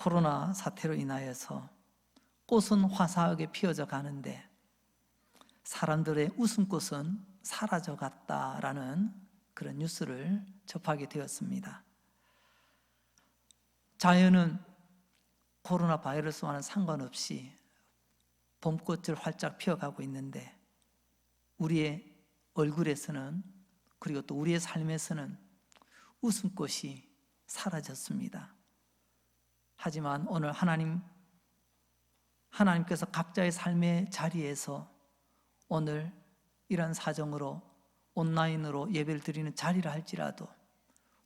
코로나 사태로 인하여서 꽃은 화사하게 피어져 가는데 사람들의 웃음꽃은 사라져 갔다라는 그런 뉴스를 접하게 되었습니다. 자연은 코로나 바이러스와는 상관없이 봄꽃을 활짝 피어가고 있는데 우리의 얼굴에서는, 그리고 또 우리의 삶에서는 웃음꽃이 사라졌습니다. 하지만 오늘 하나님께서 각자의 삶의 자리에서 오늘 이런 사정으로 온라인으로 예배를 드리는 자리라 할지라도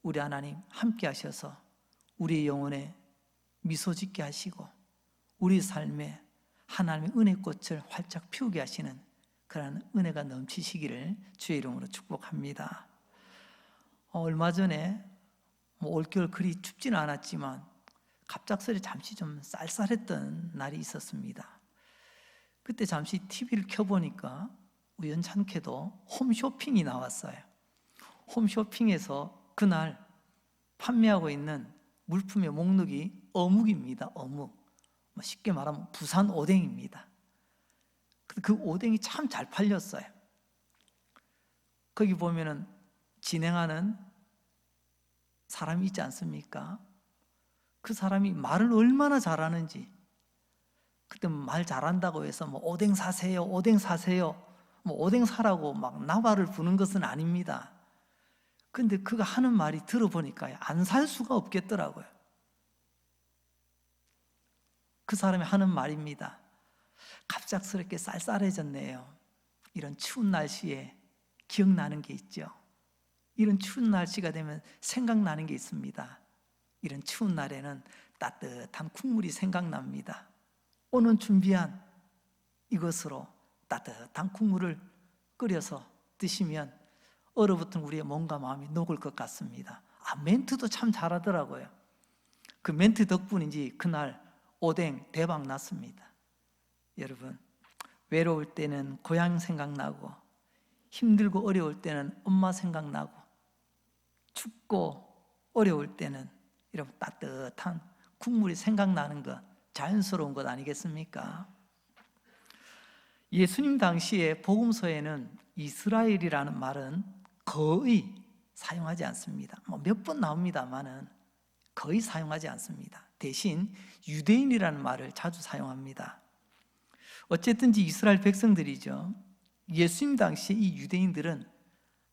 우리 하나님 함께 하셔서 우리의 영혼에 미소 짓게 하시고 우리 삶에 하나님의 은혜꽃을 활짝 피우게 하시는 그런 은혜가 넘치시기를 주의 이름으로 축복합니다. 얼마 전에 올겨울 그리 춥지는 않았지만 갑작스레 잠시 좀 쌀쌀했던 날이 있었습니다. 그때 잠시 TV를 켜보니까 우연찮게도 홈쇼핑이 나왔어요. 홈쇼핑에서 그날 판매하고 있는 물품의 목록이 어묵입니다. 어묵. 쉽게 말하면 부산 오뎅입니다. 그 오뎅이 참 잘 팔렸어요. 거기 보면은 진행하는 사람이 있지 않습니까? 그 사람이 말을 얼마나 잘하는지, 그때 말 잘한다고 해서 오뎅 사세요, 오뎅 사세요, 오뎅 사라고 막 나발을 부는 것은 아닙니다. 근데 그가 하는 말이 들어보니까 안 살 수가 없겠더라고요. 그 사람이 하는 말입니다. 갑작스럽게 쌀쌀해졌네요. 이런 추운 날씨에 기억나는 게 있죠. 이런 추운 날씨가 되면 생각나는 게 있습니다. 이런 추운 날에는 따뜻한 국물이 생각납니다. 오늘 준비한 이것으로 따뜻한 국물을 끓여서 드시면 얼어붙은 우리의 몸과 마음이 녹을 것 같습니다. 멘트도 참 잘하더라고요. 그 멘트 덕분인지 그날 오뎅 대박 났습니다. 여러분, 외로울 때는 고향 생각나고 힘들고 어려울 때는 엄마 생각나고 춥고 어려울 때는 이런 따뜻한 국물이 생각나는 것, 자연스러운 것 아니겠습니까? 예수님 당시에 복음서에는 이스라엘이라는 말은 거의 사용하지 않습니다. 몇 번 나옵니다만은 거의 사용하지 않습니다. 대신 유대인이라는 말을 자주 사용합니다. 어쨌든지 이스라엘 백성들이죠. 예수님 당시에 이 유대인들은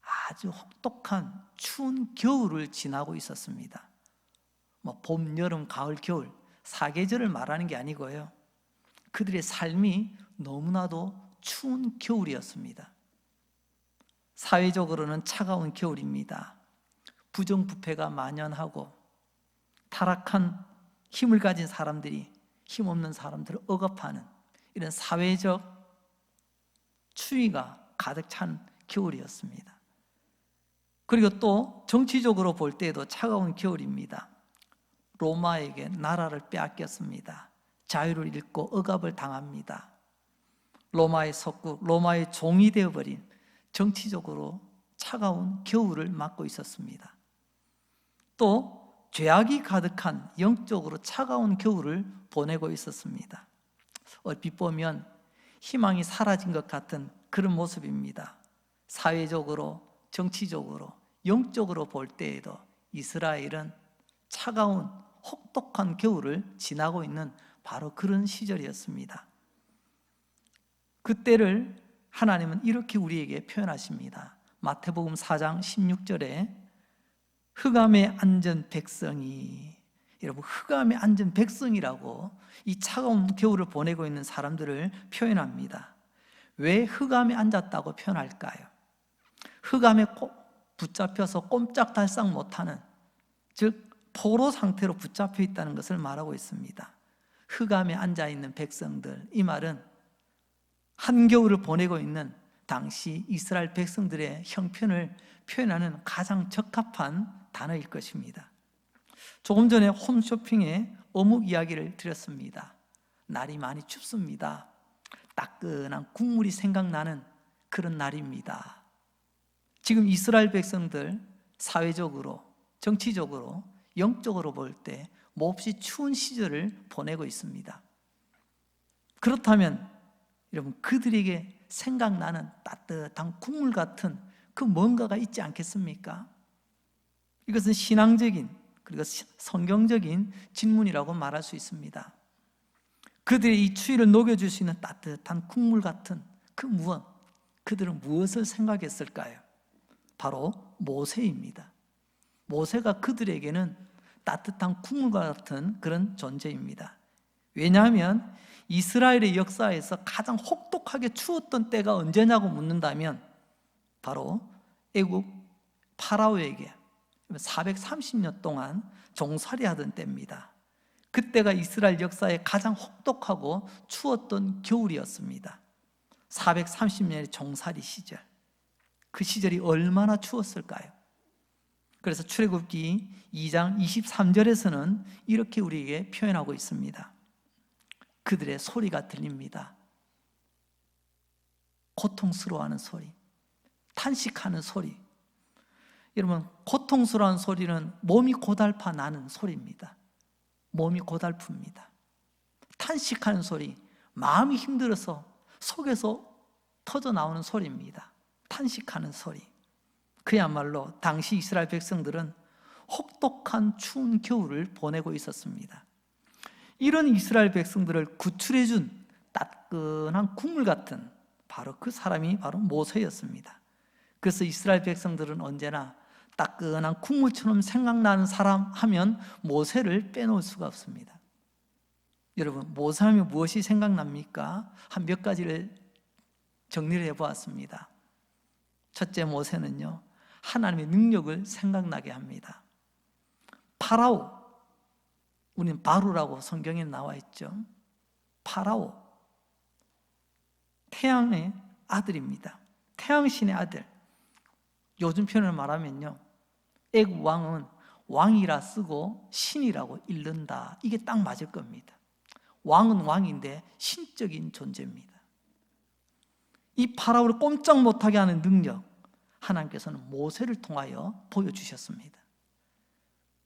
아주 혹독한 추운 겨울을 지나고 있었습니다. 봄, 여름, 가을, 겨울 사계절을 말하는 게 아니고요. 그들의 삶이 너무나도 추운 겨울이었습니다. 사회적으로는 차가운 겨울입니다. 부정부패가 만연하고 타락한 힘을 가진 사람들이 힘없는 사람들을 억압하는 이런 사회적 추위가 가득 찬 겨울이었습니다. 그리고 또 정치적으로 볼 때에도 차가운 겨울입니다. 로마에게 나라를 빼앗겼습니다. 자유를 잃고 억압을 당합니다. 로마의 석국, 로마의 종이 되어버린 정치적으로 차가운 겨울을 맞고 있었습니다. 또 죄악이 가득한 영적으로 차가운 겨울을 보내고 있었습니다. 얼핏 보면 희망이 사라진 것 같은 그런 모습입니다. 사회적으로, 정치적으로, 영적으로 볼 때에도 이스라엘은 차가운 혹독한 겨울을 지나고 있는 바로 그런 시절이었습니다. 그때를 하나님은 이렇게 우리에게 표현하십니다. 마태복음 4장 16절에 흑암에 앉은 백성이, 여러분 흑암에 앉은 백성이라고 이 차가운 겨울을 보내고 있는 사람들을 표현합니다. 왜 흑암에 앉았다고 표현할까요? 흑암에 붙잡혀서 꼼짝달싹 못하는, 즉 포로 상태로 붙잡혀 있다는 것을 말하고 있습니다. 흑암에 앉아있는 백성들, 이 말은 한겨울을 보내고 있는 당시 이스라엘 백성들의 형편을 표현하는 가장 적합한 단어일 것입니다. 조금 전에 홈쇼핑에 어묵 이야기를 드렸습니다. 날이 많이 춥습니다. 따끈한 국물이 생각나는 그런 날입니다. 지금 이스라엘 백성들 사회적으로, 정치적으로, 영적으로 볼 때 몹시 추운 시절을 보내고 있습니다. 그렇다면 여러분, 그들에게 생각나는 따뜻한 국물 같은 그 뭔가가 있지 않겠습니까? 이것은 신앙적인 그리고 성경적인 질문이라고 말할 수 있습니다. 그들의 이 추위를 녹여줄 수 있는 따뜻한 국물 같은 그 무엇, 그들은 무엇을 생각했을까요? 바로 모세입니다. 모세가 그들에게는 따뜻한 국물과 같은 그런 존재입니다. 왜냐하면 이스라엘의 역사에서 가장 혹독하게 추웠던 때가 언제냐고 묻는다면 바로 애국 파라오에게 430년 동안 종살이하던 때입니다. 그때가 이스라엘 역사의 가장 혹독하고 추웠던 겨울이었습니다. 430년의 종살이 시절, 그 시절이 얼마나 추웠을까요? 그래서 출애굽기 2장 23절에서는 이렇게 우리에게 표현하고 있습니다. 그들의 소리가 들립니다. 고통스러워하는 소리, 탄식하는 소리. 여러분, 고통스러운 소리는 몸이 고달파 나는 소리입니다. 몸이 고달픕니다. 탄식하는 소리, 마음이 힘들어서 속에서 터져 나오는 소리입니다. 탄식하는 소리. 그야말로 당시 이스라엘 백성들은 혹독한 추운 겨울을 보내고 있었습니다. 이런 이스라엘 백성들을 구출해준 따끈한 국물 같은 바로 그 사람이 바로 모세였습니다. 그래서 이스라엘 백성들은 언제나 따끈한 국물처럼 생각나는 사람 하면 모세를 빼놓을 수가 없습니다. 여러분, 모세하면 무엇이 생각납니까? 한 몇 가지를 정리를 해보았습니다. 첫째, 모세는요, 하나님의 능력을 생각나게 합니다. 파라오, 우리는 바로라고 성경에 나와 있죠. 파라오, 태양의 아들입니다. 태양신의 아들. 요즘 표현을 말하면요, 애국 왕은 왕이라 쓰고 신이라고 읽는다. 이게 딱 맞을 겁니다. 왕은 왕인데 신적인 존재입니다. 이 파라오를 꼼짝 못하게 하는 능력, 하나님께서는 모세를 통하여 보여주셨습니다.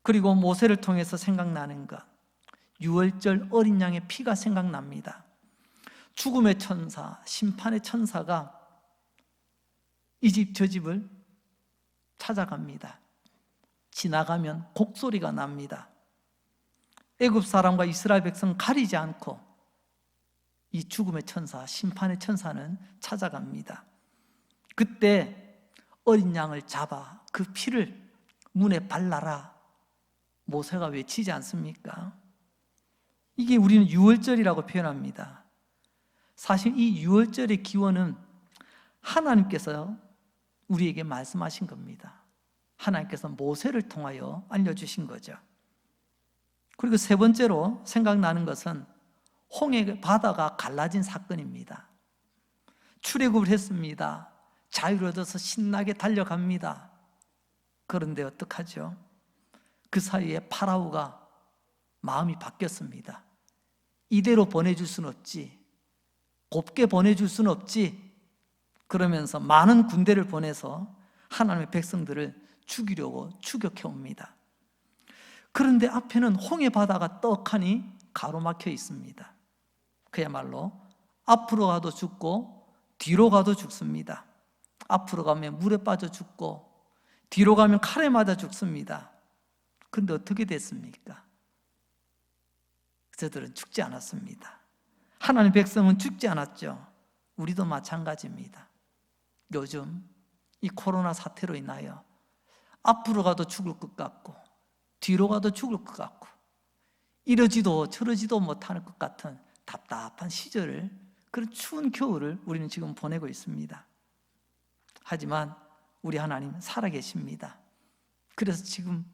그리고 모세를 통해서 생각나는 것, 유월절 어린 양의 피가 생각납니다. 죽음의 천사, 심판의 천사가 이 집 저 집을 찾아갑니다. 지나가면 곡소리가 납니다. 애굽 사람과 이스라엘 백성 가리지 않고 이 죽음의 천사, 심판의 천사는 찾아갑니다. 그때 어린 양을 잡아 그 피를 문에 발라라, 모세가 외치지 않습니까? 이게 우리는 유월절이라고 표현합니다. 사실 이 유월절의 기원은 하나님께서 우리에게 말씀하신 겁니다. 하나님께서 모세를 통하여 알려주신 거죠. 그리고 세 번째로 생각나는 것은 홍해 바다가 갈라진 사건입니다. 출애굽을 했습니다. 자유를 얻어서 신나게 달려갑니다. 그런데 어떡하죠? 그 사이에 파라오가 마음이 바뀌었습니다. 이대로 보내줄 수는 없지, 곱게 보내줄 수는 없지, 그러면서 많은 군대를 보내서 하나님의 백성들을 죽이려고 추격해 옵니다. 그런데 앞에는 홍해 바다가 떡하니 가로막혀 있습니다. 그야말로 앞으로 가도 죽고 뒤로 가도 죽습니다. 앞으로 가면 물에 빠져 죽고 뒤로 가면 칼에 맞아 죽습니다. 그런데 어떻게 됐습니까? 저들은 죽지 않았습니다. 하나님의 백성은 죽지 않았죠. 우리도 마찬가지입니다. 요즘 이 코로나 사태로 인하여 앞으로 가도 죽을 것 같고 뒤로 가도 죽을 것 같고 이러지도 저러지도 못하는 것 같은 답답한 시절을, 그런 추운 겨울을 우리는 지금 보내고 있습니다. 하지만 우리 하나님 살아계십니다. 그래서 지금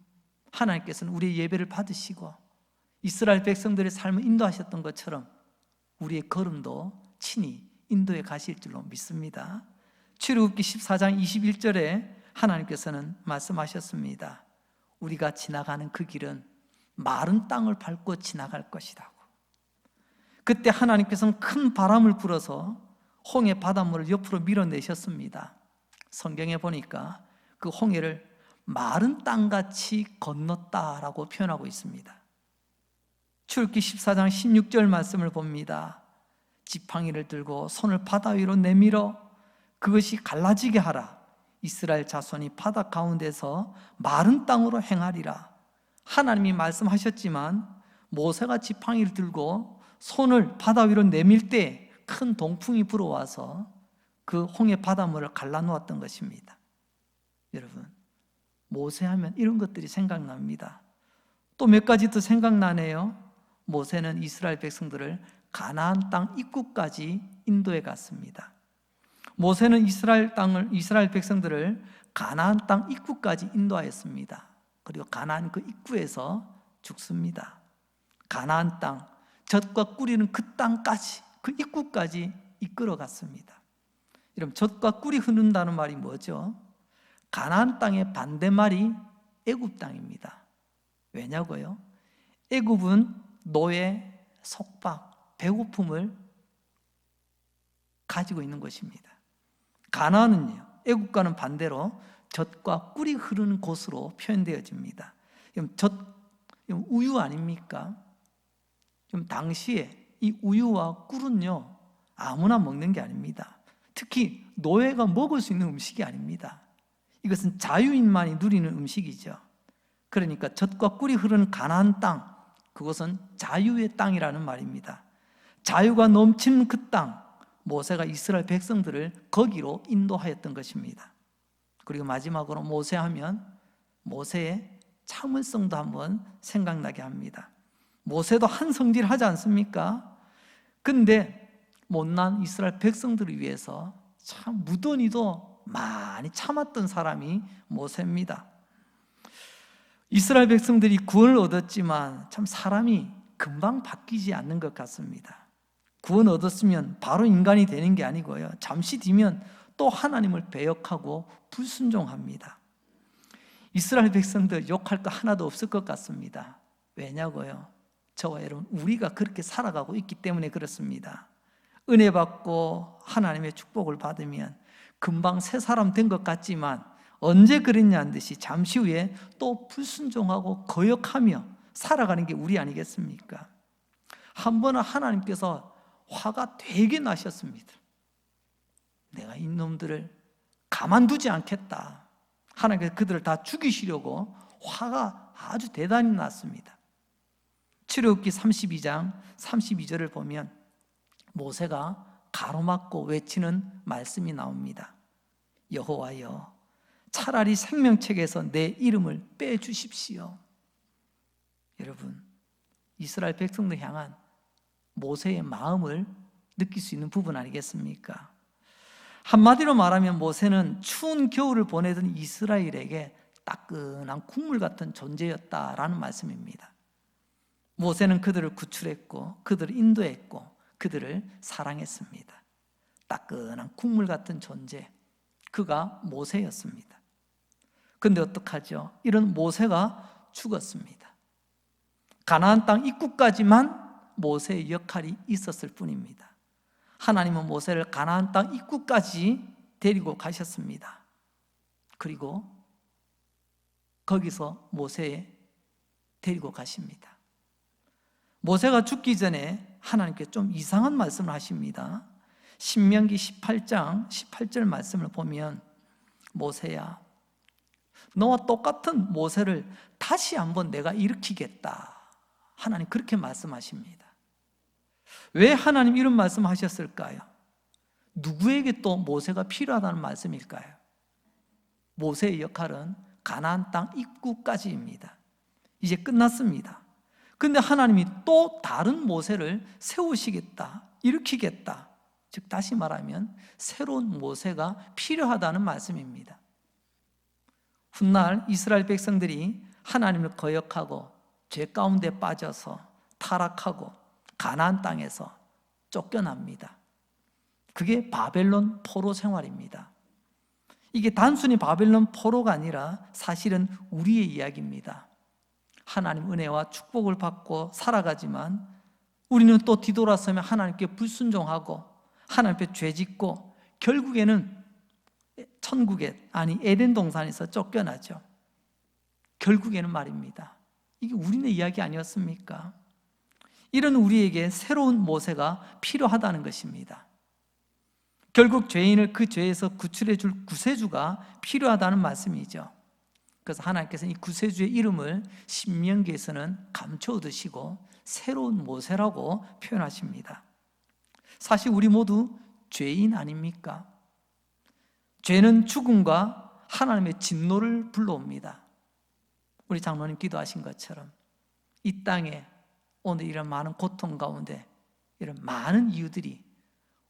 하나님께서는 우리의 예배를 받으시고 이스라엘 백성들의 삶을 인도하셨던 것처럼 우리의 걸음도 친히 인도에 가실 줄로 믿습니다. 출애굽기 14장 21절에 하나님께서는 말씀하셨습니다. 우리가 지나가는 그 길은 마른 땅을 밟고 지나갈 것이라고. 그때 하나님께서는 큰 바람을 불어서 홍해 바닷물을 옆으로 밀어내셨습니다. 성경에 보니까 그 홍해를 마른 땅같이 건넜다라고 표현하고 있습니다. 출애굽기 14장 16절 말씀을 봅니다. 지팡이를 들고 손을 바다 위로 내밀어 그것이 갈라지게 하라. 이스라엘 자손이 바다 가운데서 마른 땅으로 행하리라. 하나님이 말씀하셨지만 모세가 지팡이를 들고 손을 바다 위로 내밀 때 큰 동풍이 불어와서 그 홍해 바닷물을 갈라놓았던 것입니다. 여러분, 모세하면 이런 것들이 생각납니다. 또 몇 가지 더 생각나네요. 모세는 이스라엘 백성들을 가나안 땅 입구까지 인도해 갔습니다. 모세는 이스라엘 백성들을 가나안 땅 입구까지 인도하였습니다. 그리고 가나안 그 입구에서 죽습니다. 가나안 땅, 젖과 꿀이는 그 땅까지, 그 입구까지 이끌어 갔습니다. 여러분, 젖과 꿀이 흐른다는 말이 뭐죠? 가나안 땅의 반대말이 애굽 땅입니다. 왜냐고요? 애굽은 노예, 속박, 배고픔을 가지고 있는 것입니다. 가나안은요, 애굽과는 반대로 젖과 꿀이 흐르는 곳으로 표현되어집니다. 우유 아닙니까? 당시에 이 우유와 꿀은요, 아무나 먹는 게 아닙니다. 특히 노예가 먹을 수 있는 음식이 아닙니다. 이것은 자유인만이 누리는 음식이죠. 그러니까 젖과 꿀이 흐르는 가나안 땅, 그것은 자유의 땅이라는 말입니다. 자유가 넘치는 그 땅, 모세가 이스라엘 백성들을 거기로 인도하였던 것입니다. 그리고 마지막으로 모세하면 모세의 참을성도 한번 생각나게 합니다. 모세도 한 성질 하지 않습니까? 근데 못난 이스라엘 백성들을 위해서 참 무던히도 많이 참았던 사람이 모세입니다. 이스라엘 백성들이 구원을 얻었지만 참 사람이 금방 바뀌지 않는 것 같습니다. 구원 얻었으면 바로 인간이 되는 게 아니고요, 잠시 뒤면 또 하나님을 배역하고 불순종합니다. 이스라엘 백성들 욕할 거 하나도 없을 것 같습니다. 왜냐고요? 저와 여러분, 우리가 그렇게 살아가고 있기 때문에 그렇습니다. 은혜 받고 하나님의 축복을 받으면 금방 새 사람 된 것 같지만 언제 그랬냐는 듯이 잠시 후에 또 불순종하고 거역하며 살아가는 게 우리 아니겠습니까? 한 번은 하나님께서 화가 되게 나셨습니다. 내가 이놈들을 가만두지 않겠다. 하나님께서 그들을 다 죽이시려고 화가 아주 대단히 났습니다. 출애굽기 32장 32절을 보면 모세가 가로막고 외치는 말씀이 나옵니다. 여호와여, 차라리 생명책에서 내 이름을 빼주십시오. 여러분, 이스라엘 백성들 향한 모세의 마음을 느낄 수 있는 부분 아니겠습니까? 한마디로 말하면 모세는 추운 겨울을 보내던 이스라엘에게 따끈한 국물 같은 존재였다라는 말씀입니다. 모세는 그들을 구출했고 그들을 인도했고 그들을 사랑했습니다. 따끈한 국물 같은 존재, 그가 모세였습니다. 그런데 어떡하죠? 이런 모세가 죽었습니다. 가나안 땅 입구까지만 모세의 역할이 있었을 뿐입니다. 하나님은 모세를 가나안 땅 입구까지 데리고 가셨습니다. 그리고 거기서 모세 데리고 가십니다. 모세가 죽기 전에 하나님께 좀 이상한 말씀을 하십니다. 신명기 18장 18절 말씀을 보면 모세야, 너와 똑같은 모세를 다시 한번 내가 일으키겠다. 하나님 그렇게 말씀하십니다. 왜 하나님 이런 말씀하셨을까요? 누구에게 또 모세가 필요하다는 말씀일까요? 모세의 역할은 가나안 땅 입구까지입니다. 이제 끝났습니다. 그런데 하나님이 또 다른 모세를 세우시겠다, 일으키겠다. 즉 다시 말하면 새로운 모세가 필요하다는 말씀입니다. 훗날 이스라엘 백성들이 하나님을 거역하고 죄 가운데 빠져서 타락하고 가나안 땅에서 쫓겨납니다. 그게 바벨론 포로 생활입니다. 이게 단순히 바벨론 포로가 아니라 사실은 우리의 이야기입니다. 하나님 은혜와 축복을 받고 살아가지만 우리는 또 뒤돌아서면 하나님께 불순종하고 하나님 앞에 죄짓고 결국에는 천국에, 아니 에덴 동산에서 쫓겨나죠. 결국에는 말입니다. 이게 우리네 이야기 아니었습니까? 이런 우리에게 새로운 모세가 필요하다는 것입니다. 결국 죄인을 그 죄에서 구출해 줄 구세주가 필요하다는 말씀이죠. 그래서 하나님께서 이 구세주의 이름을 신명기에서는 감춰 얻으시고 새로운 모세라고 표현하십니다. 사실 우리 모두 죄인 아닙니까? 죄는 죽음과 하나님의 진노를 불러옵니다. 우리 장로님 기도하신 것처럼 이 땅에 오늘 이런 많은 고통 가운데 이런 많은 이유들이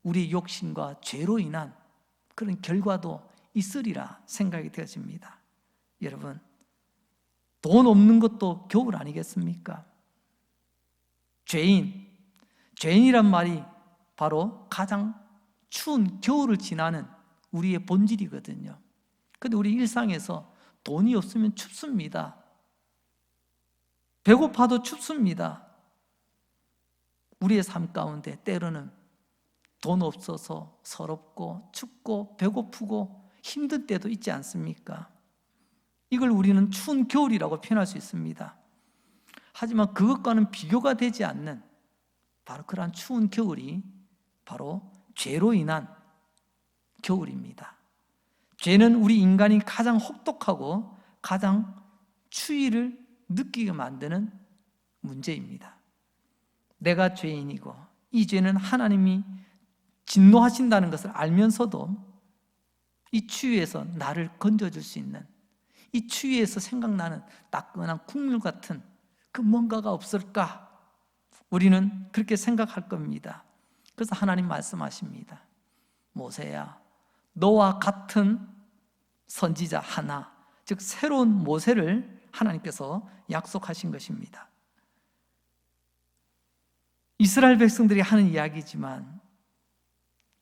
우리의 욕심과 죄로 인한 그런 결과도 있으리라 생각이 되어집니다. 여러분, 돈 없는 것도 겨울 아니겠습니까? 죄인이란 말이 바로 가장 추운 겨울을 지나는 우리의 본질이거든요. 그런데 우리 일상에서 돈이 없으면 춥습니다. 배고파도 춥습니다. 우리의 삶 가운데 때로는 돈 없어서 서럽고 춥고 배고프고 힘든 때도 있지 않습니까? 이걸 우리는 추운 겨울이라고 표현할 수 있습니다. 하지만 그것과는 비교가 되지 않는 바로 그러한 추운 겨울이 바로 죄로 인한 겨울입니다. 죄는 우리 인간이 가장 혹독하고 가장 추위를 느끼게 만드는 문제입니다. 내가 죄인이고 이 죄는 하나님이 진노하신다는 것을 알면서도 이 추위에서 나를 건져줄 수 있는, 이 추위에서 생각나는 따끈한 국물 같은 그 뭔가가 없을까? 우리는 그렇게 생각할 겁니다. 그래서 하나님 말씀하십니다. 모세야, 너와 같은 선지자 하나, 즉 새로운 모세를 하나님께서 약속하신 것입니다. 이스라엘 백성들이 하는 이야기지만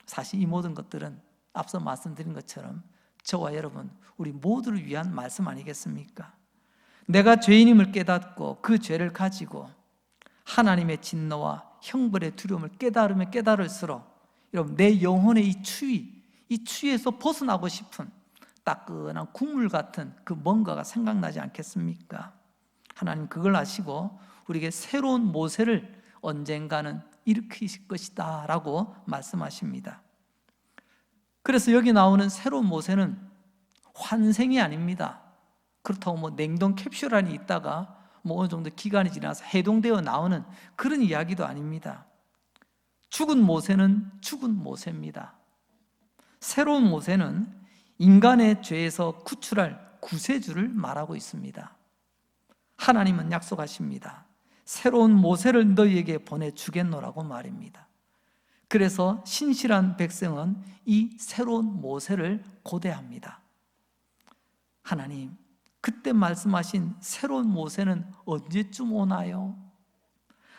사실 이 모든 것들은 앞서 말씀드린 것처럼 저와 여러분, 우리 모두를 위한 말씀 아니겠습니까? 내가 죄인임을 깨닫고 그 죄를 가지고 하나님의 진노와 형벌의 두려움을 깨달으면 깨달을수록 여러분, 내 영혼의 이 추위에서 벗어나고 싶은 따끈한 국물 같은 그 뭔가가 생각나지 않겠습니까? 하나님 그걸 아시고 우리에게 새로운 모세를 언젠가는 일으키실 것이다 라고 말씀하십니다. 그래서 여기 나오는 새로운 모세는 환생이 아닙니다. 그렇다고 냉동 캡슐 안에 있다가 어느 정도 기간이 지나서 해동되어 나오는 그런 이야기도 아닙니다. 죽은 모세는 죽은 모세입니다. 새로운 모세는 인간의 죄에서 구출할 구세주를 말하고 있습니다. 하나님은 약속하십니다. 새로운 모세를 너희에게 보내주겠노라고 말입니다. 그래서 신실한 백성은 이 새로운 모세를 고대합니다. 하나님, 그때 말씀하신 새로운 모세는 언제쯤 오나요?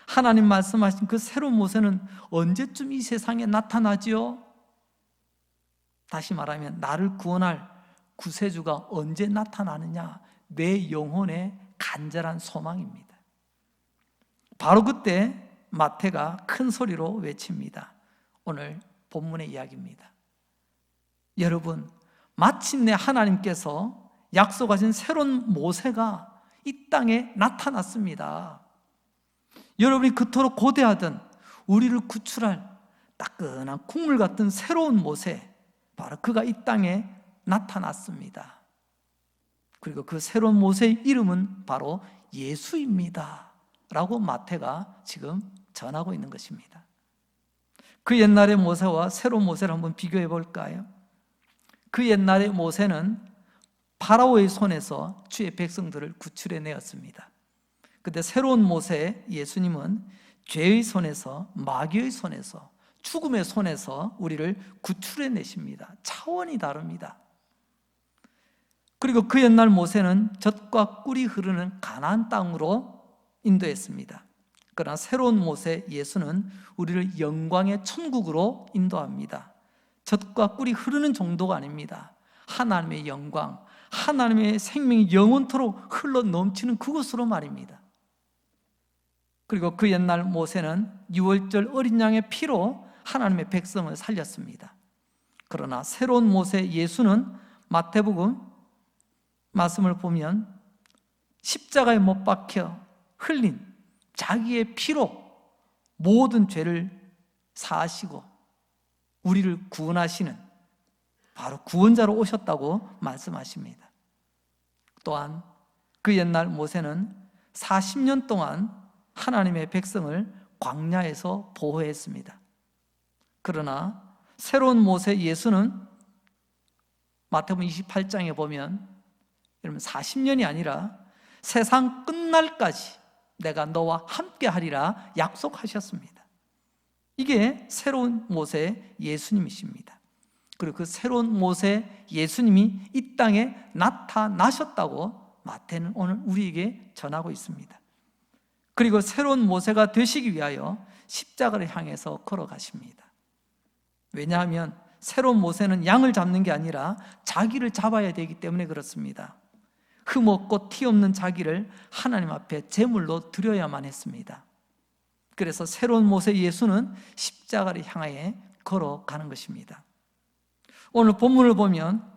하나님 말씀하신 그 새로운 모세는 언제쯤 이 세상에 나타나지요? 다시 말하면 나를 구원할 구세주가 언제 나타나느냐? 내 영혼의 간절한 소망입니다. 바로 그때 마태가 큰 소리로 외칩니다. 오늘 본문의 이야기입니다. 여러분, 마침내 하나님께서 약속하신 새로운 모세가 이 땅에 나타났습니다. 여러분이 그토록 고대하던 우리를 구출할 따끈한 국물 같은 새로운 모세, 바로 그가 이 땅에 나타났습니다. 그리고 그 새로운 모세의 이름은 바로 예수입니다 라고 마태가 지금 전하고 있는 것입니다. 그 옛날의 모세와 새로운 모세를 한번 비교해 볼까요? 그 옛날의 모세는 파라오의 손에서 주의 백성들을 구출해 내었습니다. 그런데 새로운 모세 예수님은 죄의 손에서, 마귀의 손에서, 죽음의 손에서 우리를 구출해 내십니다. 차원이 다릅니다. 그리고 그 옛날 모세는 젖과 꿀이 흐르는 가나안 땅으로 인도했습니다. 그러나 새로운 모세 예수는 우리를 영광의 천국으로 인도합니다. 젖과 꿀이 흐르는 정도가 아닙니다. 하나님의 영광, 하나님의 생명이 영원토록 흘러 넘치는 그곳으로 말입니다. 그리고 그 옛날 모세는 유월절 어린 양의 피로 하나님의 백성을 살렸습니다. 그러나 새로운 모세 예수는 마태복음 말씀을 보면 십자가에 못 박혀 흘린 자기의 피로 모든 죄를 사하시고 우리를 구원하시는 바로 구원자로 오셨다고 말씀하십니다. 또한 그 옛날 모세는 40년 동안 하나님의 백성을 광야에서 보호했습니다. 그러나 새로운 모세 예수는 마태복음 28장에 보면 여러분 40년이 아니라 세상 끝날까지 내가 너와 함께 하리라 약속하셨습니다. 이게 새로운 모세 예수님이십니다. 그리고 그 새로운 모세 예수님이 이 땅에 나타나셨다고 마태는 오늘 우리에게 전하고 있습니다. 그리고 새로운 모세가 되시기 위하여 십자가를 향해서 걸어가십니다. 왜냐하면 새로운 모세는 양을 잡는 게 아니라 자기를 잡아야 되기 때문에 그렇습니다. 흠없고 티 없는 자기를 하나님 앞에 제물로 드려야만 했습니다. 그래서 새로운 모세 예수는 십자가를 향하여 걸어가는 것입니다. 오늘 본문을 보면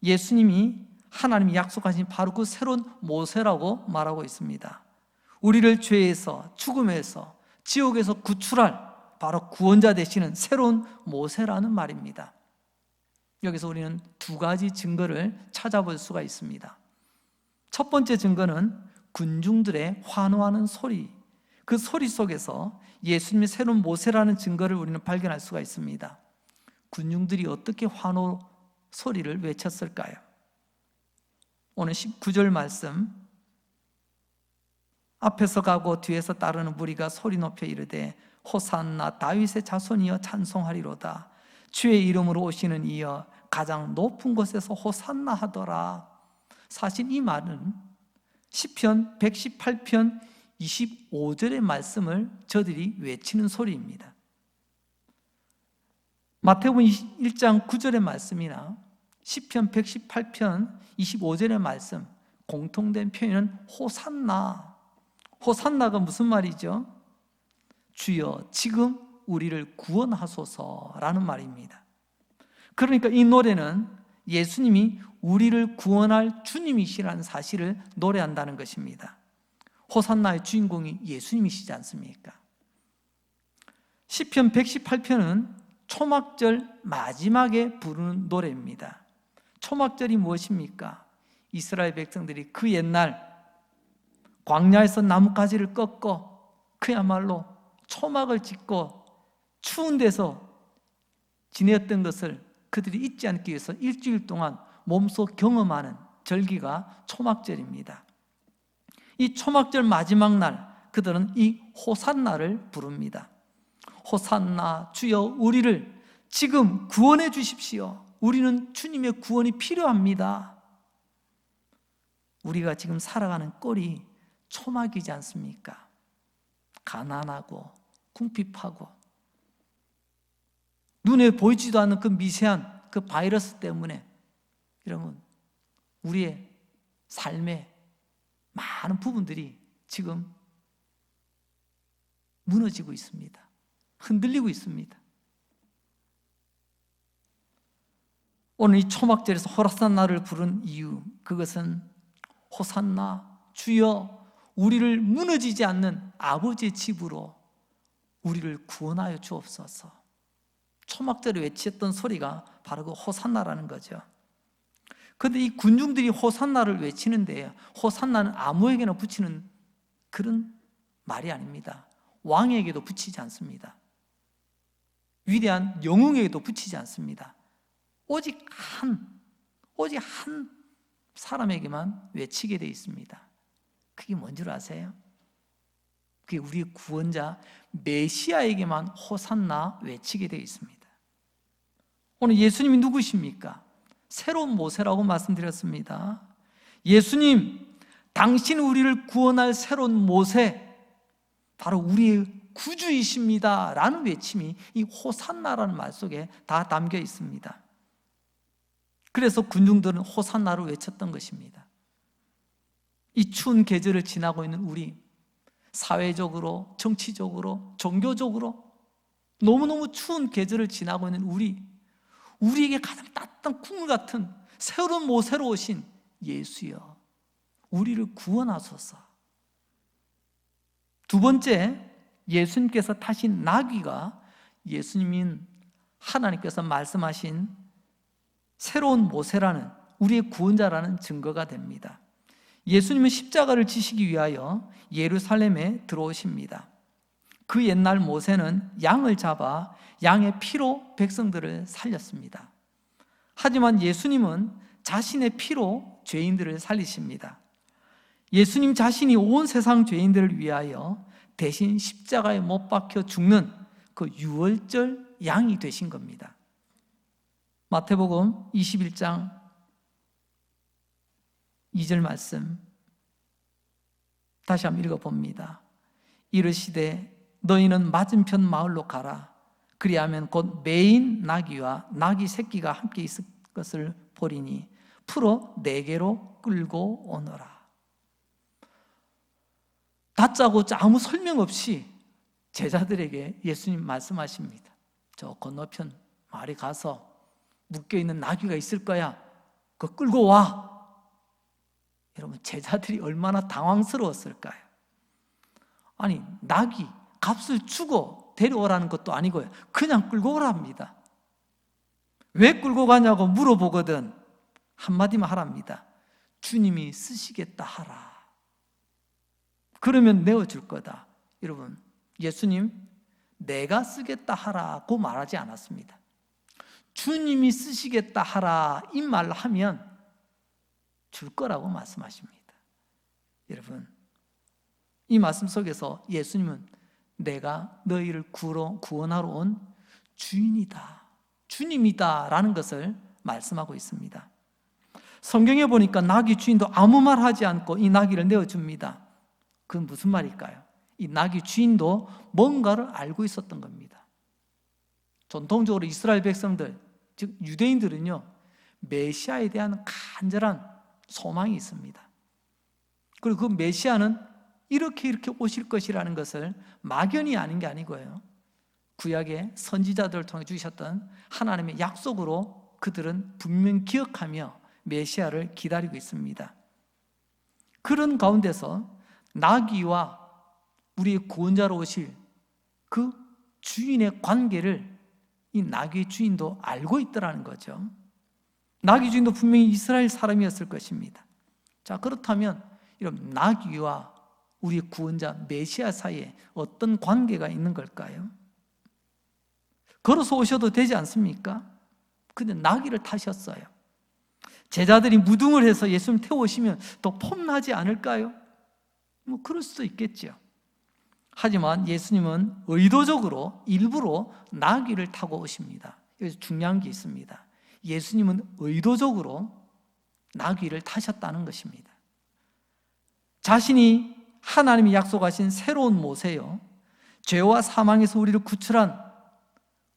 예수님이 하나님이 약속하신 바로 그 새로운 모세라고 말하고 있습니다. 우리를 죄에서, 죽음에서, 지옥에서 구출할 바로 구원자 되시는 새로운 모세라는 말입니다. 여기서 우리는 두 가지 증거를 찾아볼 수가 있습니다. 첫 번째 증거는 군중들의 환호하는 소리, 그 소리 속에서 예수님이 새로운 모세라는 증거를 우리는 발견할 수가 있습니다. 군중들이 어떻게 환호 소리를 외쳤을까요? 오늘 19절 말씀, 앞에서 가고 뒤에서 따르는 무리가 소리 높여 이르되 호산나 다윗의 자손이여 찬송하리로다. 주의 이름으로 오시는 이여 가장 높은 곳에서 호산나 하더라. 사실 이 말은 시편 118편 25절의 말씀을 저들이 외치는 소리입니다. 마태복음 1장 9절의 말씀이나 시편 118편 25절의 말씀, 공통된 표현은 호산나. 호산나가 무슨 말이죠? 주여 지금 우리를 구원하소서라는 말입니다. 그러니까 이 노래는 예수님이 우리를 구원할 주님이시라는 사실을 노래한다는 것입니다. 호산나의 주인공이 예수님이시지 않습니까? 시편 118편은 초막절 마지막에 부르는 노래입니다. 초막절이 무엇입니까? 이스라엘 백성들이 그 옛날 광야에서 나뭇가지를 꺾고 그야말로 초막을 짓고 추운 데서 지냈던 것을 그들이 잊지 않기 위해서 일주일 동안 몸소 경험하는 절기가 초막절입니다. 이 초막절 마지막 날 그들은 이 호산나를 부릅니다. 호산나, 주여 우리를 지금 구원해 주십시오. 우리는 주님의 구원이 필요합니다. 우리가 지금 살아가는 꼴이 초막이지 않습니까? 가난하고 궁핍하고 눈에 보이지도 않는 그 미세한 그 바이러스 때문에 여러분 우리의 삶의 많은 부분들이 지금 무너지고 있습니다. 흔들리고 있습니다. 오늘 이 초막절에서 호산나를 부른 이유, 그것은 호산나, 주여 우리를 무너지지 않는 아버지의 집으로 우리를 구원하여 주옵소서. 초막절에 외쳤던 소리가 바로 그 호산나라는 거죠. 그런데 이 군중들이 호산나를 외치는데 호산나는 아무에게나 붙이는 그런 말이 아닙니다. 왕에게도 붙이지 않습니다. 위대한 영웅에게도 붙이지 않습니다. 오직 한 사람에게만 외치게 되어 있습니다. 그게 뭔 줄 아세요? 그게 우리의 구원자 메시아에게만 호산나 외치게 되어 있습니다. 오늘 예수님이 누구십니까? 새로운 모세라고 말씀드렸습니다. 예수님, 당신 우리를 구원할 새로운 모세, 바로 우리의 구주이십니다 라는 외침이 이 호산나라는 말 속에 다 담겨 있습니다. 그래서 군중들은 호산나를 외쳤던 것입니다. 이 추운 계절을 지나고 있는 우리, 사회적으로, 정치적으로, 종교적으로 너무너무 추운 계절을 지나고 있는 우리에게 가장 따뜻한 국물 같은 새로운 모세로 오신 예수여, 우리를 구원하소서. 두 번째, 예수님께서 타신 나귀가 예수님인 하나님께서 말씀하신 새로운 모세라는, 우리의 구원자라는 증거가 됩니다. 예수님은 십자가를 지시기 위하여 예루살렘에 들어오십니다. 그 옛날 모세는 양을 잡아 양의 피로 백성들을 살렸습니다. 하지만 예수님은 자신의 피로 죄인들을 살리십니다. 예수님 자신이 온 세상 죄인들을 위하여 대신 십자가에 못 박혀 죽는 그 유월절 양이 되신 겁니다. 마태복음 21장 2절 말씀 다시 한번 읽어봅니다. 이르시되 너희는 맞은편 마을로 가라. 그리하면 곧 매인 나귀와 나귀 새끼가 함께 있을 것을 보리니 풀어 내게로 끌고 오너라. 다짜고짜 아무 설명 없이 제자들에게 예수님 말씀하십니다. 저 건너편 마을에 가서 묶여있는 나귀가 있을 거야. 그거 끌고 와. 여러분, 제자들이 얼마나 당황스러웠을까요? 아니, 나귀 값을 주고 데려오라는 것도 아니고요, 그냥 끌고 오랍니다. 왜 끌고 가냐고 물어보거든 한마디만 하랍니다. 주님이 쓰시겠다 하라. 그러면 내어줄 거다. 여러분, 예수님 내가 쓰겠다 하라고 말하지 않았습니다. 주님이 쓰시겠다 하라 이 말을 하면 줄 거라고 말씀하십니다. 여러분, 이 말씀 속에서 예수님은 내가 너희를 구원하러 온 주인이다, 주님이다 라는 것을 말씀하고 있습니다. 성경에 보니까 나귀 주인도 아무 말 하지 않고 이 나귀를 내어줍니다. 그건 무슨 말일까요? 이 나귀 주인도 뭔가를 알고 있었던 겁니다. 전통적으로 이스라엘 백성들, 즉 유대인들은요, 메시아에 대한 간절한 소망이 있습니다. 그리고 그 메시아는 이렇게 오실 것이라는 것을 막연히 아는 게 아니고요, 구약의 선지자들을 통해 주셨던 하나님의 약속으로 그들은 분명히 기억하며 메시아를 기다리고 있습니다. 그런 가운데서 나귀와 우리의 구원자로 오실 그 주인의 관계를 이 나귀의 주인도 알고 있더라는 거죠. 나귀 주인도 분명히 이스라엘 사람이었을 것입니다. 자, 그렇다면 이런 나귀와 우리의 구원자 메시아 사이에 어떤 관계가 있는 걸까요? 걸어서 오셔도 되지 않습니까? 근데 나귀를 타셨어요. 제자들이 무등을 해서 예수님 태워오시면 더 폼나지 않을까요? 뭐 그럴 수도 있겠죠. 하지만 예수님은 의도적으로 일부러 나귀를 타고 오십니다. 여기서 중요한 게 있습니다. 예수님은 의도적으로 나귀를 타셨다는 것입니다. 자신이 하나님이 약속하신 새로운 모세요, 죄와 사망에서 우리를 구출한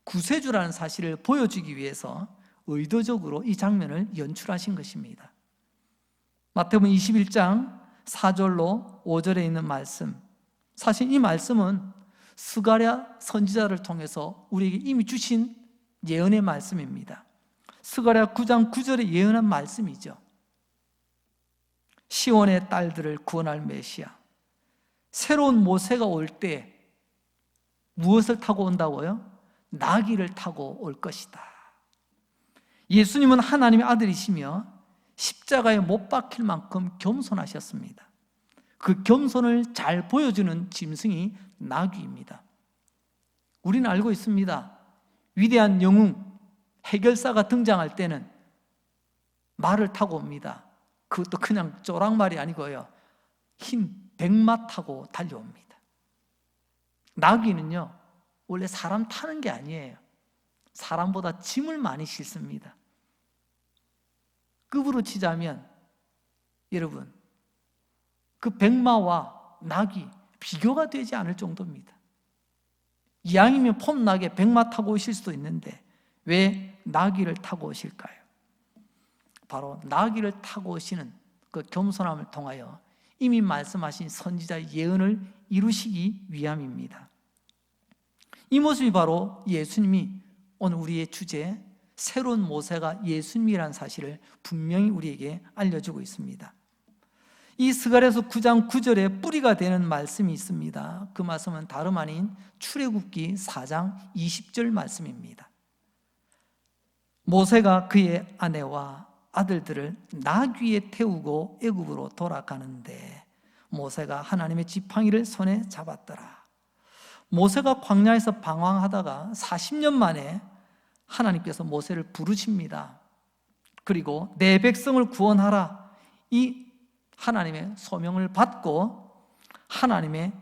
구세주라는 사실을 보여주기 위해서 의도적으로 이 장면을 연출하신 것입니다. 마태복음 21장 4절로 5절에 있는 말씀, 사실 이 말씀은 스가랴 선지자를 통해서 우리에게 이미 주신 예언의 말씀입니다. 스가랴 9장 9절에 예언한 말씀이죠. 시온의 딸들을 구원할 메시아, 새로운 모세가 올 때 무엇을 타고 온다고요? 나귀를 타고 올 것이다. 예수님은 하나님의 아들이시며 십자가에 못 박힐 만큼 겸손하셨습니다. 그 겸손을 잘 보여주는 짐승이 나귀입니다. 우리는 알고 있습니다. 위대한 영웅 해결사가 등장할 때는 말을 타고 옵니다. 그것도 그냥 쪼랑말이 아니고요, 흰 백마 타고 달려옵니다. 나귀는요, 원래 사람 타는 게 아니에요. 사람보다 짐을 많이 싣습니다. 급으로 치자면 여러분, 그 백마와 낙이 비교가 되지 않을 정도입니다. 이왕이면 폼나게 백마 타고 오실 수도 있는데 왜 나귀를 타고 오실까요? 바로 나귀를 타고 오시는 그 겸손함을 통하여 이미 말씀하신 선지자의 예언을 이루시기 위함입니다. 이 모습이 바로 예수님이 오늘 우리의 주제 새로운 모세가 예수님이라는 사실을 분명히 우리에게 알려주고 있습니다. 이 스가랴서 9장 9절에 뿌리가 되는 말씀이 있습니다. 그 말씀은 다름 아닌 출애굽기 4장 20절 말씀입니다. 모세가 그의 아내와 아들들을 나귀에 태우고 애굽으로 돌아가는데 모세가 하나님의 지팡이를 손에 잡았더라. 모세가 광야에서 방황하다가 40년 만에 하나님께서 모세를 부르십니다. 그리고 내 백성을 구원하라, 이 하나님의 소명을 받고 하나님의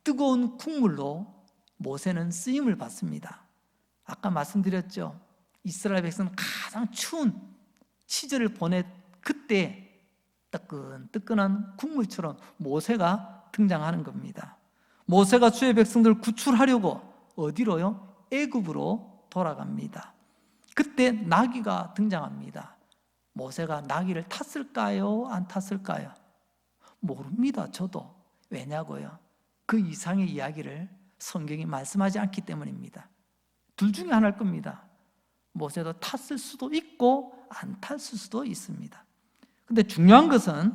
뜨거운 국물로 모세는 쓰임을 받습니다. 아까 말씀드렸죠. 이스라엘 백성은 가장 추운 시절을 보내 그때 뜨끈뜨끈한 국물처럼 모세가 등장하는 겁니다. 모세가 주의 백성들을 구출하려고 어디로요? 애굽으로 돌아갑니다. 그때 나귀가 등장합니다. 모세가 나귀를 탔을까요? 안 탔을까요? 모릅니다. 저도. 왜냐고요? 그 이상의 이야기를 성경이 말씀하지 않기 때문입니다. 둘 중에 하나일 겁니다. 모세도 탔을 수도 있고 안 탔을 수도 있습니다. 근데 중요한 것은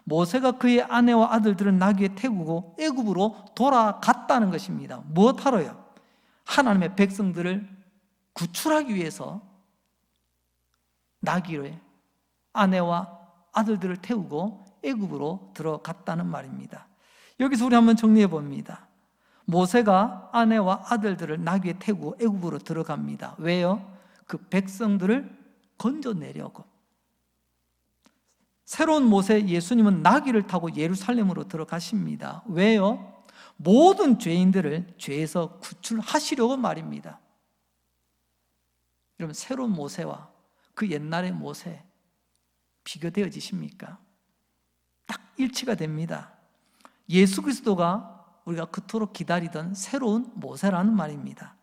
모세가 그의 아내와 아들들은 나귀에 태우고 애굽으로 돌아갔다는 것입니다. 무엇하러요? 하나님의 백성들을 구출하기 위해서 나귀에 아내와 아들들을 태우고 애굽으로 들어갔다는 말입니다. 여기서 우리 한번 정리해 봅니다. 모세가 아내와 아들들을 나귀에 태우고 애굽으로 들어갑니다. 왜요? 그 백성들을 건져내려고. 새로운 모세 예수님은 나귀를 타고 예루살렘으로 들어가십니다. 왜요? 모든 죄인들을 죄에서 구출하시려고 말입니다. 여러분, 새로운 모세와 그 옛날의 모세 비교되어지십니까? 딱 일치가 됩니다. 예수 그리스도가 우리가 그토록 기다리던 새로운 모세라는 말입니다.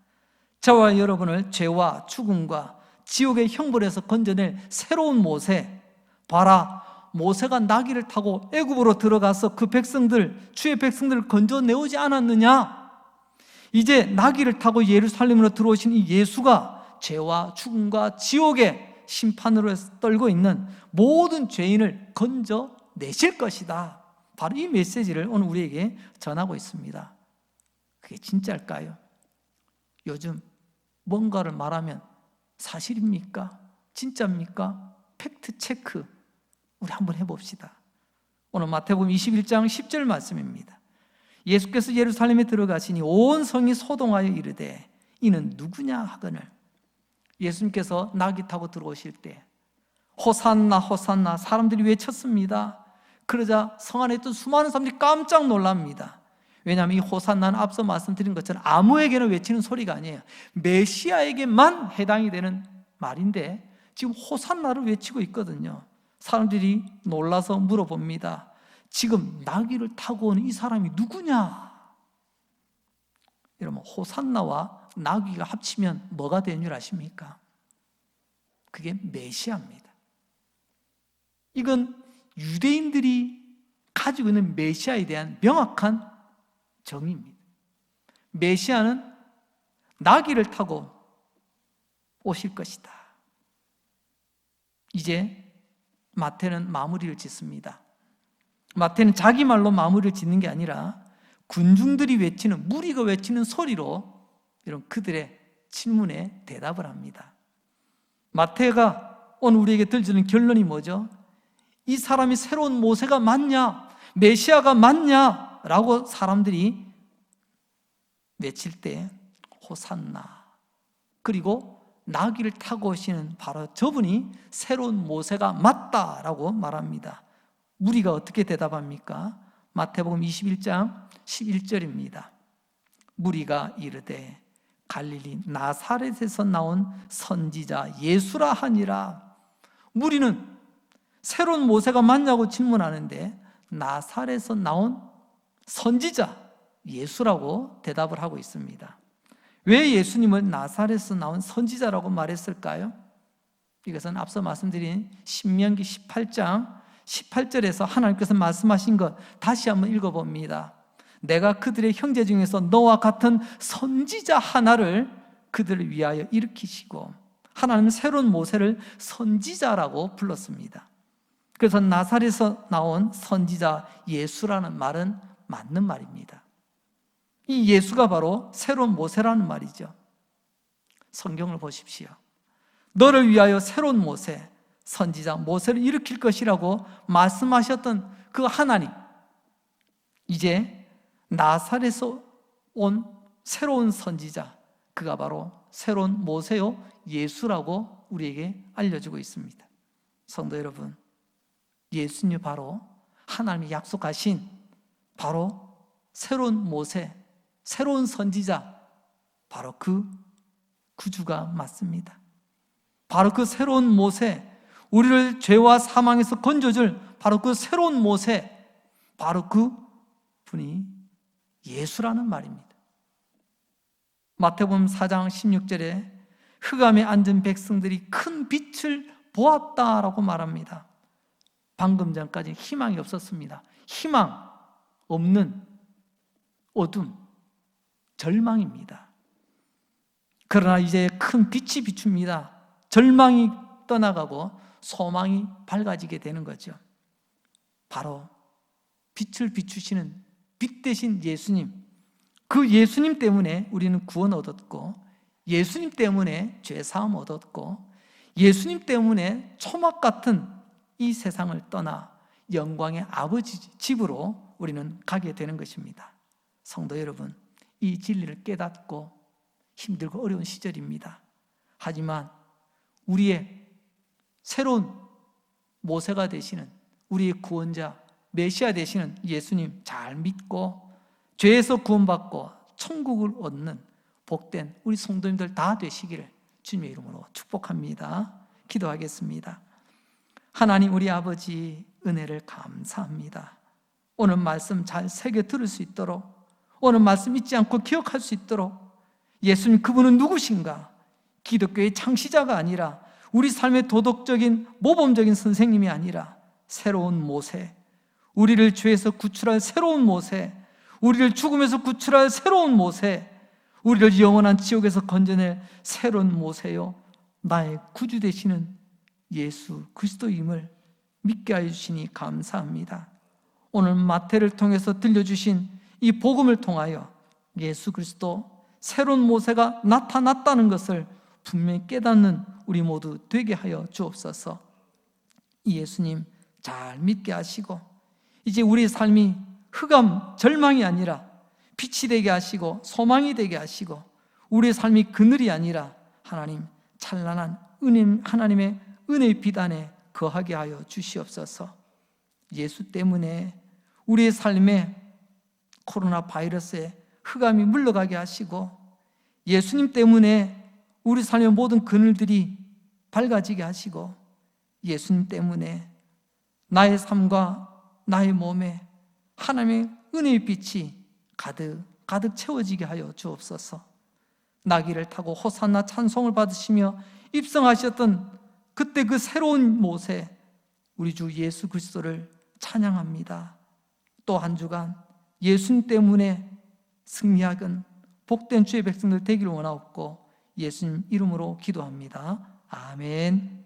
저와 여러분을 죄와 죽음과 지옥의 형벌에서 건져낼 새로운 모세, 봐라, 모세가 나귀를 타고 애굽으로 들어가서 그 백성들, 주의 백성들을 건져내오지 않았느냐? 이제 나귀를 타고 예루살렘으로 들어오신 이 예수가 죄와 죽음과 지옥의 심판으로 떨고 있는 모든 죄인을 건져내실 것이다. 바로 이 메시지를 오늘 우리에게 전하고 있습니다. 그게 진짜일까요? 요즘 뭔가를 말하면 사실입니까? 진짜입니까? 팩트 체크 우리 한번 해봅시다. 오늘 마태복음 21장 10절 말씀입니다. 예수께서 예루살렘에 들어가시니 온 성이 소동하여 이르되 이는 누구냐 하거늘, 예수님께서 나귀 타고 들어오실 때 호산나 호산나 사람들이 외쳤습니다. 그러자 성 안에 있던 수많은 사람들이 깜짝 놀랍니다. 왜냐하면 이 호산나는 앞서 말씀드린 것처럼 아무에게나 외치는 소리가 아니에요. 메시아에게만 해당이 되는 말인데 지금 호산나를 외치고 있거든요. 사람들이 놀라서 물어봅니다. 지금 나귀를 타고 온 이 사람이 누구냐? 여러분, 호산나와 나귀가 합치면 뭐가 되는 줄 아십니까? 그게 메시아입니다. 이건 유대인들이 가지고 있는 메시아에 대한 명확한 정의입니다. 메시아는 나귀를 타고 오실 것이다. 이제 마태는 마무리를 짓습니다. 마태는 자기 말로 마무리를 짓는 게 아니라 군중들이 외치는, 무리가 외치는 소리로 이런 그들의 질문에 대답을 합니다. 마태가 오늘 우리에게 들려주는 결론이 뭐죠? 이 사람이 새로운 모세가 맞냐? 메시아가 맞냐? 라고 사람들이 외칠 때 호산나, 그리고 나귀를 타고 오시는 바로 저분이 새로운 모세가 맞다라고 말합니다. 무리가 어떻게 대답합니까? 마태복음 21장 11절입니다. 무리가 이르되 갈릴리 나사렛에서 나온 선지자 예수라 하니라. 무리는 새로운 모세가 맞냐고 질문하는데 나사렛에서 나온 선지자 예수라고 대답을 하고 있습니다. 왜 예수님을 나사렛에서 나온 선지자라고 말했을까요? 이것은 앞서 말씀드린 신명기 18장 18절에서 하나님께서 말씀하신 것 다시 한번 읽어봅니다. 내가 그들의 형제 중에서 너와 같은 선지자 하나를 그들을 위하여 일으키시고, 하나님은 새로운 모세를 선지자라고 불렀습니다. 그래서 나사렛에서 나온 선지자 예수라는 말은 맞는 말입니다. 이 예수가 바로 새로운 모세라는 말이죠. 성경을 보십시오. 너를 위하여 새로운 모세, 선지자 모세를 일으킬 것이라고 말씀하셨던 그 하나님, 이제 나사렛에서 온 새로운 선지자, 그가 바로 새로운 모세요 예수라고 우리에게 알려주고 있습니다. 성도 여러분, 예수님이 바로 하나님이 약속하신 바로 새로운 모세, 새로운 선지자, 바로 그 구주가 맞습니다. 바로 그 새로운 모세, 우리를 죄와 사망에서 건져줄 바로 그 새로운 모세, 바로 그 분이 예수라는 말입니다. 마태복음 4장 16절에 흑암에 앉은 백성들이 큰 빛을 보았다라고 말합니다. 방금 전까지 희망이 없었습니다. 희망 없는 어둠, 절망입니다. 그러나 이제 큰 빛이 비춥니다. 절망이 떠나가고 소망이 밝아지게 되는 거죠. 바로 빛을 비추시는 빛 대신 예수님, 그 예수님 때문에 우리는 구원 얻었고, 예수님 때문에 죄사함 얻었고, 예수님 때문에 초막 같은 이 세상을 떠나 영광의 아버지 집으로 우리는 가게 되는 것입니다. 성도 여러분, 이 진리를 깨닫고 힘들고 어려운 시절입니다. 하지만 우리의 새로운 모세가 되시는 우리의 구원자, 메시아 되시는 예수님 잘 믿고 죄에서 구원받고 천국을 얻는 복된 우리 성도님들 다 되시기를 주님의 이름으로 축복합니다. 기도하겠습니다. 하나님 우리 아버지 은혜를 감사합니다. 오늘 말씀 잘 새겨 들을 수 있도록, 오늘 말씀 잊지 않고 기억할 수 있도록, 예수님 그분은 누구신가? 기독교의 창시자가 아니라 우리 삶의 도덕적인 모범적인 선생님이 아니라 새로운 모세, 우리를 죄에서 구출할 새로운 모세, 우리를 죽음에서 구출할 새로운 모세, 우리를 영원한 지옥에서 건져낼 새로운 모세요, 나의 구주 되시는 예수 그리스도임을 믿게 하여 주시니 감사합니다. 오늘 마태를 통해서 들려주신 이 복음을 통하여 예수 그리스도 새로운 모세가 나타났다는 것을 분명히 깨닫는 우리 모두 되게 하여 주옵소서. 이 예수님 잘 믿게 하시고 이제 우리 삶이 흑암, 절망이 아니라 빛이 되게 하시고 소망이 되게 하시고 우리의 삶이 그늘이 아니라 하나님 찬란한 하나님의 은혜의 빛 안에 거하게 하여 주시옵소서. 예수 때문에 우리의 삶에 코로나 바이러스의 흑암이 물러가게 하시고 예수님 때문에 우리 삶의 모든 그늘들이 밝아지게 하시고 예수님 때문에 나의 삶과 나의 몸에 하나님의 은혜의 빛이 가득 채워지게 하여 주옵소서. 나귀를 타고 호산나 찬송을 받으시며 입성하셨던 그때 그 새로운 모세, 우리 주 예수 그리스도를 찬양합니다. 또 한 주간 예수님 때문에 승리하건 복된 주의 백성들 되기를 원하옵고 예수님 이름으로 기도합니다. 아멘.